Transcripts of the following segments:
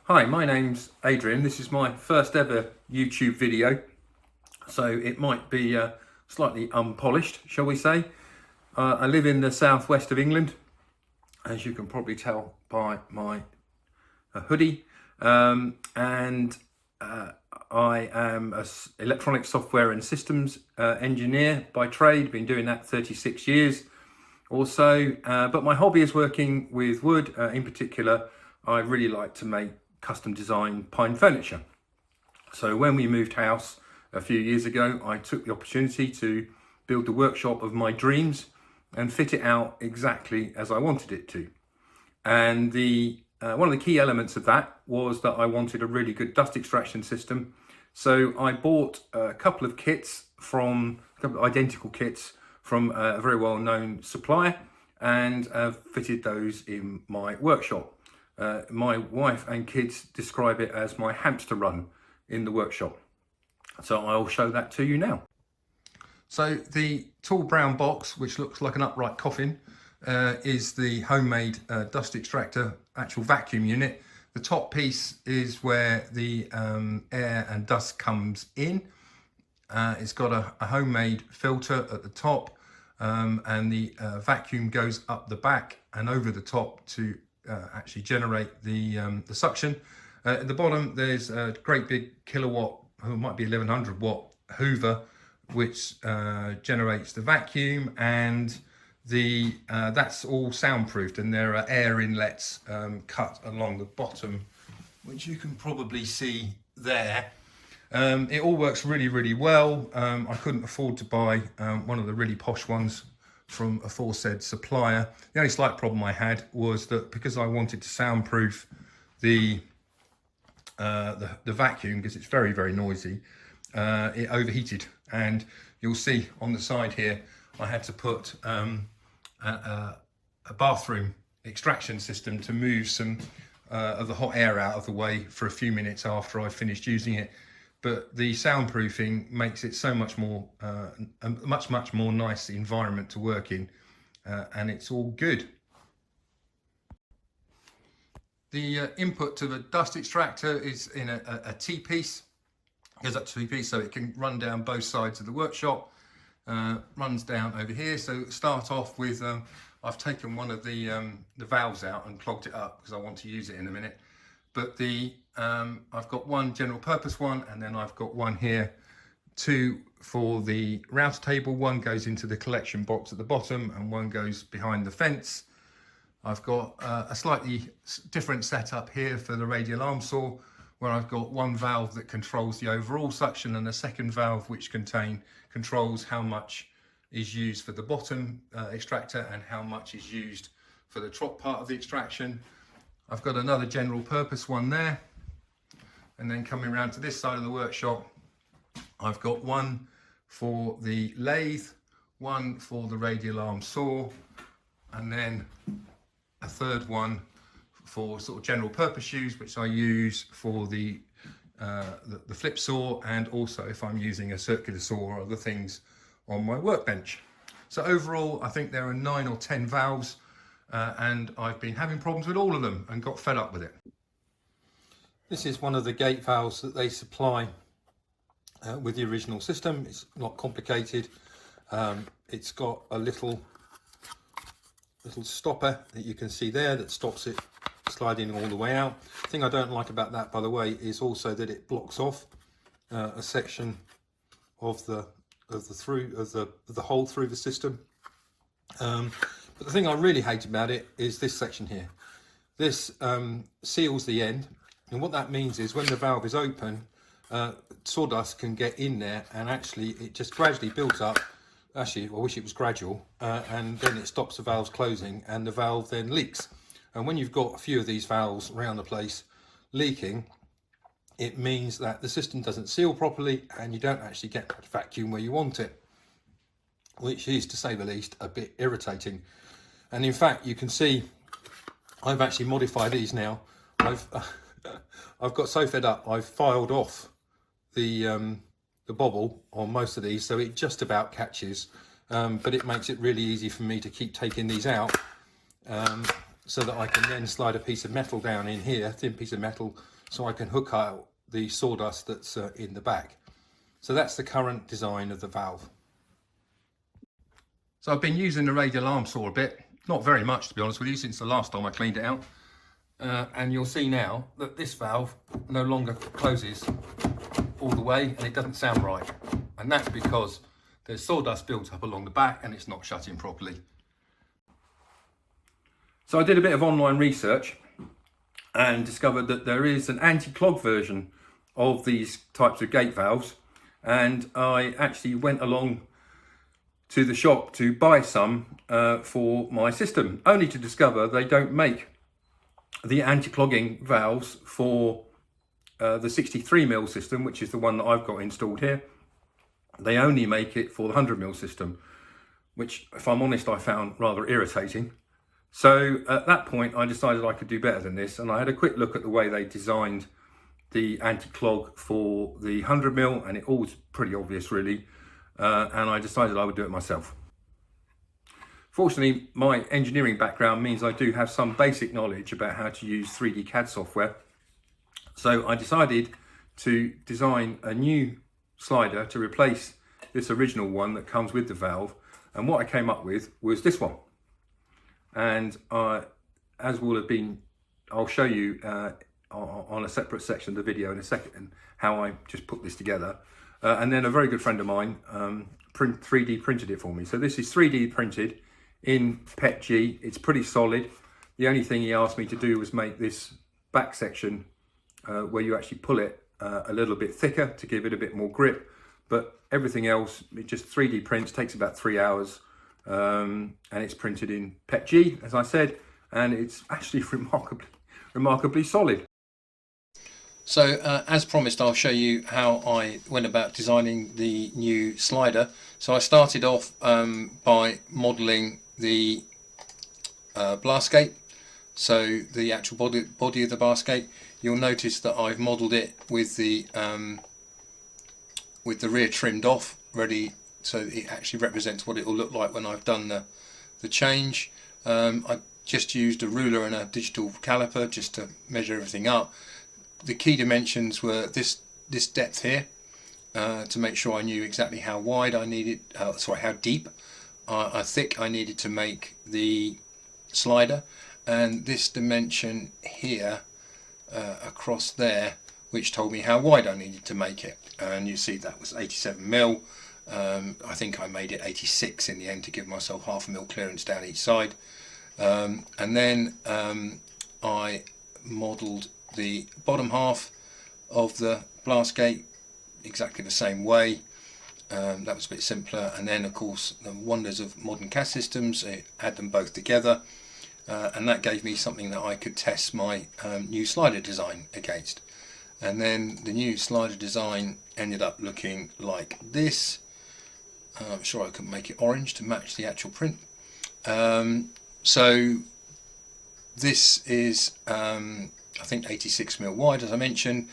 Hi, my name's Adrian. This is my first ever YouTube video, so it might be slightly unpolished, shall we say. I live in the southwest of England, as you can probably tell by my hoodie, and I am an electronic software and systems engineer by trade. Been doing that 36 years or so, but my hobby is working with wood. In particular, I really like to make custom design pine furniture. So when we moved house a few years ago, I took the opportunity to build the workshop of my dreams and fit it out exactly as I wanted it to. And one of the key elements of that was that I wanted a really good dust extraction system. So I bought a couple of identical kits from a very well-known supplier, and fitted those in my workshop. My wife and kids describe it as my hamster run in the workshop. So I'll show that to you now. So the tall brown box, which looks like an upright coffin, is the homemade dust extractor actual vacuum unit. The top piece is where the air and dust comes in. It's got a homemade filter at the top, and the vacuum goes up the back and over the top to actually generate the suction. At the bottom there's a great big kilowatt, or it might be 1100 watt Hoover, which generates the vacuum, and that's all soundproofed, and there are air inlets cut along the bottom, which you can probably see there. It all works really well. I couldn't afford to buy one of the really posh ones from a aforesaid supplier. The only slight problem I had was that because I wanted to soundproof the vacuum, because it's very noisy, it overheated, and you'll see on the side here I had to put a bathroom extraction system to move some of the hot air out of the way for a few minutes after I finished using it. But the soundproofing makes it so much more, a much more nice environment to work in, and it's all good. The input to the dust extractor is in a T-piece. It goes up to T-piece, so it can run down both sides of the workshop. Runs down over here. So start off with, I've taken one of the valves out and clogged it up because I want to use it in a minute. But I've got one general purpose one, and then I've got one here, two for the router table. One goes into the collection box at the bottom, and one goes behind the fence. I've got a slightly different setup here for the radial arm saw, where I've got one valve that controls the overall suction, and a second valve which controls how much is used for the bottom extractor and how much is used for the top part of the extraction. I've got another general purpose one there, and then coming around to this side of the workshop, I've got one for the lathe, one for the radial arm saw, and then a third one for sort of general purpose use, which I use for the flip saw, and also if I'm using a circular saw or other things on my workbench. So overall, I think there are 9 or 10 valves, and I've been having problems with all of them and got fed up with it. This is one of the gate valves that they supply with the original system. It's not complicated. It's got a little stopper that you can see there that stops it sliding all the way out. The thing I don't like about that, by the way, is also that it blocks off a section of the hole through the system. But the thing I really hate about it is this section here. This seals the end, and what that means is when the valve is open, sawdust can get in there, and actually it just gradually builds up. Actually, I wish it was gradual, and then it stops the valves closing, and the valve then leaks. And when you've got a few of these valves around the place leaking, it means that the system doesn't seal properly, and you don't actually get that vacuum where you want it, which is, to say the least, a bit irritating. And in fact, you can see I've actually modified these now. I've got so fed up, I've filed off the bobble on most of these, so it just about catches, but it makes it really easy for me to keep taking these out, so that I can then slide a piece of metal down in here, thin piece of metal, so I can hook out the sawdust that's in the back. So that's the current design of the valve. So I've been using the radial arm saw a bit, not very much to be honest with you, since the last time I cleaned it out. And you'll see now that this valve no longer closes all the way and it doesn't sound right. And that's because there's sawdust built up along the back and it's not shutting properly. So I did a bit of online research and discovered that there is an anti-clog version of these types of gate valves, and I actually went along to the shop to buy some for my system, only to discover they don't make the anti-clogging valves for the 63mm system, which is the one that I've got installed here. They only make it for the 100mm system, which, if I'm honest, I found rather irritating. So at that point I decided I could do better than this, and I had a quick look at the way they designed the anti-clog for the 100mm, and it all was pretty obvious really, and I decided I would do it myself. Fortunately, my engineering background means I do have some basic knowledge about how to use 3D CAD software, so I decided to design a new slider to replace this original one that comes with the valve, and what I came up with was this one. And as will have been, I'll show you on a separate section of the video in a second how I just put this together. And then a very good friend of mine 3D printed it for me. So this is 3D printed in PETG. It's pretty solid. The only thing he asked me to do was make this back section where you actually pull it a little bit thicker to give it a bit more grip. But everything else, it just 3D prints, takes about 3 hours. And it's printed in PETG, as I said, and it's actually remarkably solid. So as promised, I'll show you how I went about designing the new slider. So I started off by modelling the blast gate, so the actual body of the blast gate. You'll notice that I've modelled it with the rear trimmed off, ready, so it actually represents what it will look like when I've done the change. I just used a ruler and a digital caliper just to measure everything up. The key dimensions were this depth here, to make sure I knew exactly how wide I needed, how deep, thick I needed to make the slider, and this dimension here across there, which told me how wide I needed to make it. And you see that was 87mm. I think I made it 86 in the end to give myself 0.5 mm clearance down each side. And then I modelled the bottom half of the blast gate exactly the same way. That was a bit simpler. And then of course the wonders of modern CAD systems, I add them both together, and that gave me something that I could test my new slider design against. And then the new slider design ended up looking like this. I'm sure I could make it orange to match the actual print. So this is I think 86mm wide, as I mentioned.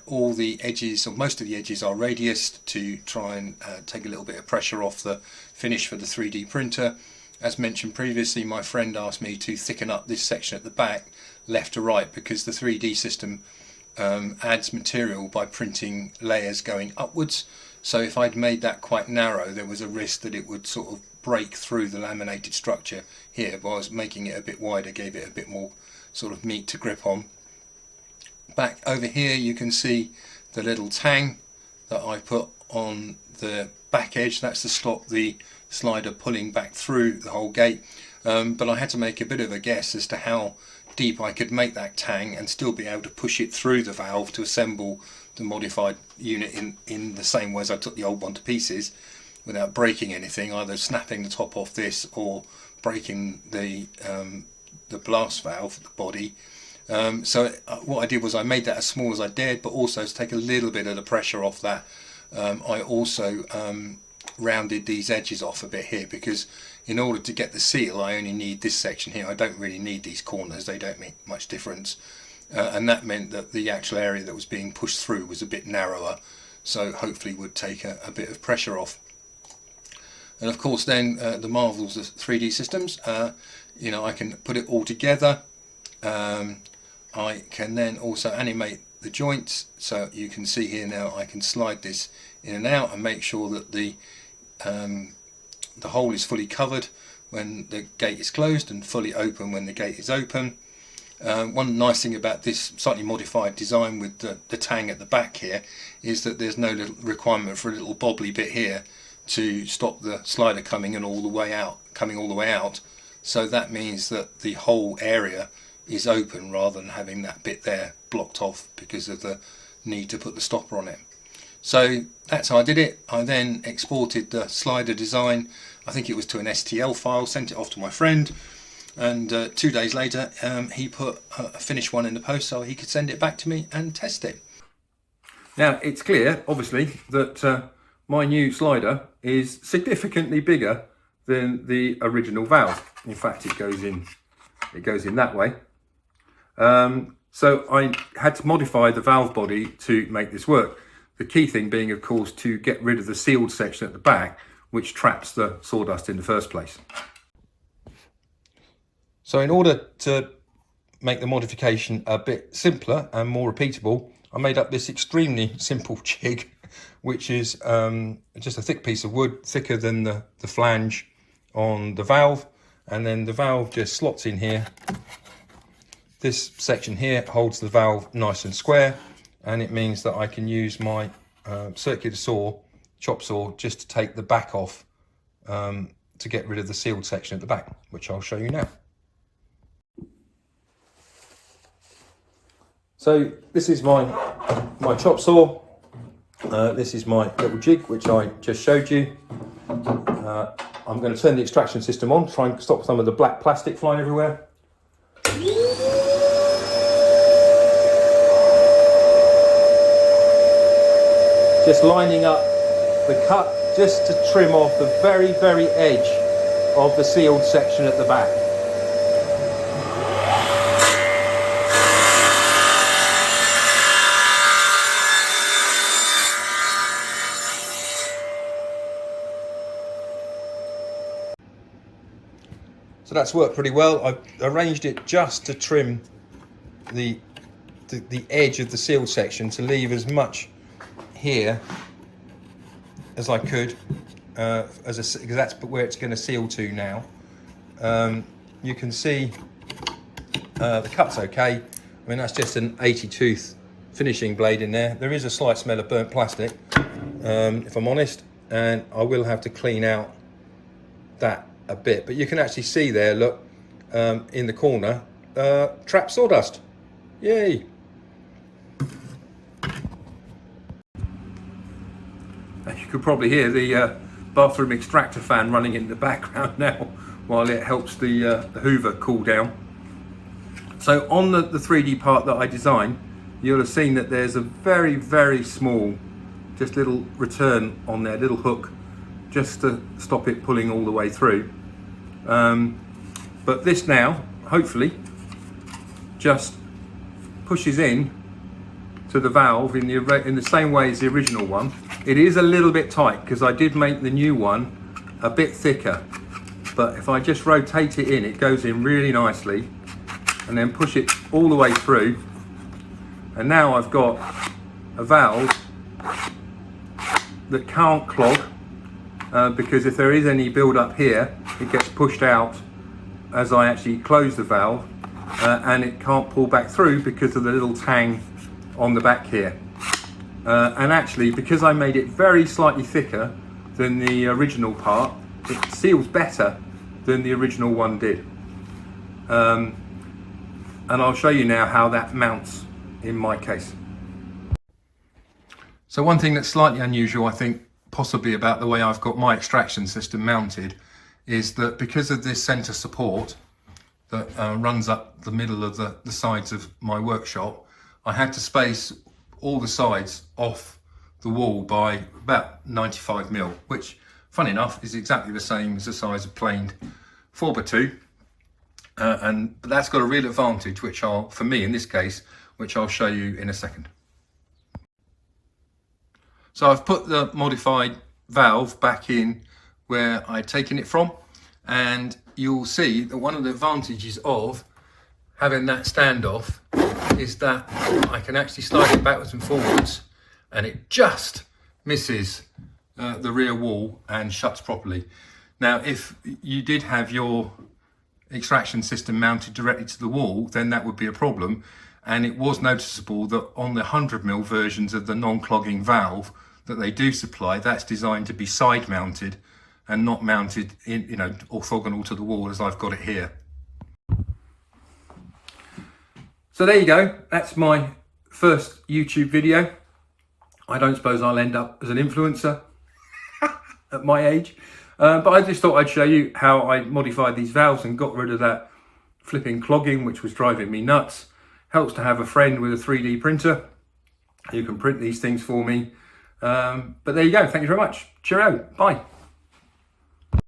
All the edges, or most of the edges, are radiused to try and take a little bit of pressure off the finish for the 3D printer. As mentioned previously, my friend asked me to thicken up this section at the back left to right, because the 3D system adds material by printing layers going upwards. So if I'd made that quite narrow, there was a risk that it would sort of break through the laminated structure here, but I was making it a bit wider, gave it a bit more sort of meat to grip on. Back over here you can see the little tang that I put on the back edge. That's to stop the slider pulling back through the whole gate, but I had to make a bit of a guess as to how deep I could make that tang and still be able to push it through the valve to assemble the modified unit in the same way as I took the old one to pieces, without breaking anything, either snapping the top off this or breaking the blast valve, the body. So what I did was I made that as small as I dared, but also to take a little bit of the pressure off that, I also rounded these edges off a bit here, because in order to get the seal I only need this section here. I don't really need these corners, they don't make much difference, and that meant that the actual area that was being pushed through was a bit narrower, so hopefully would take a bit of pressure off. And of course then the marvels of 3D systems, you know, I can put it all together. I I can then also animate the joints, so you can see here now I can slide this in and out and make sure that the hole is fully covered when the gate is closed and fully open when the gate is open. One nice thing about this slightly modified design with the tang at the back here is that there's no little requirement for a little bobbly bit here to stop the slider coming all the way out. So that means that the whole area is open rather than having that bit there blocked off because of the need to put the stopper on it. So that's how I did it. I then exported the slider design, I think it was to an STL file, sent it off to my friend, and 2 days later he put a finished one in the post so he could send it back to me and test it. Now it's clear, obviously, that my new slider is significantly bigger than the original valve. In fact, it goes in that way. So I had to modify the valve body to make this work. The key thing being, of course, to get rid of the sealed section at the back, which traps the sawdust in the first place. So in order to make the modification a bit simpler and more repeatable, I made up this extremely simple jig, which is just a thick piece of wood, thicker than the flange on the valve, and then the valve just slots in here. This section here holds the valve nice and square, and it means that I can use my circular saw, chop saw, just to take the back off to get rid of the sealed section at the back, which I'll show you now. So this is my chop saw. This is my little jig, which I just showed you. I'm going to turn the extraction system on, try and stop some of the black plastic flying everywhere. Just lining up the cut just to trim off the very, very edge of the sealed section at the back. So that's worked pretty well. I've arranged it just to trim the edge of the sealed section to leave as much here as I could, because that's where it's going to seal to now. You can see the cut's okay. I mean, that's just an 80 tooth finishing blade in there. There is a slight smell of burnt plastic, if I'm honest, and I will have to clean out that a bit, but you can actually see there, look, in the corner, trapped sawdust. Yay! You could probably hear the bathroom extractor fan running in the background now while it helps the Hoover cool down. So on the 3D part that I designed, you'll have seen that there's a very, very small, just little return on there, little hook, just to stop it pulling all the way through. But this now, hopefully, just pushes in to the valve in the same way as the original one. It is a little bit tight because I did make the new one a bit thicker, but if I just rotate it in, it goes in really nicely, and then push it all the way through, and now I've got a valve that can't clog, because if there is any build up here, it gets pushed out as I actually close the valve, and it can't pull back through because of the little tang on the back here. And actually, because I made it very slightly thicker than the original part, it seals better than the original one did. And I'll show you now how that mounts in my case. So one thing that's slightly unusual, I think, possibly about the way I've got my extraction system mounted, is that because of this center support that runs up the middle of the sides of my workshop, I had to space all the sides off the wall by about 95mm, which, funny enough, is exactly the same as the size of planed 4x2. But that's got a real advantage, which for me in this case, which I'll show you in a second. So I've put the modified valve back in where I'd taken it from, and you'll see that one of the advantages of having that standoff is that I can actually slide it backwards and forwards, and it just misses the rear wall and shuts properly. Now, if you did have your extraction system mounted directly to the wall, then that would be a problem. And it was noticeable that on the 100mm versions of the non-clogging valve that they do supply, that's designed to be side mounted and not mounted in, orthogonal to the wall as I've got it here. So there you go, that's my first YouTube video. I don't suppose I'll end up as an influencer at my age, but I just thought I'd show you how I modified these valves and got rid of that flipping clogging which was driving me nuts. Helps to have a friend with a 3D printer who can print these things for me. But there you go, thank you very much. Cheerio, bye.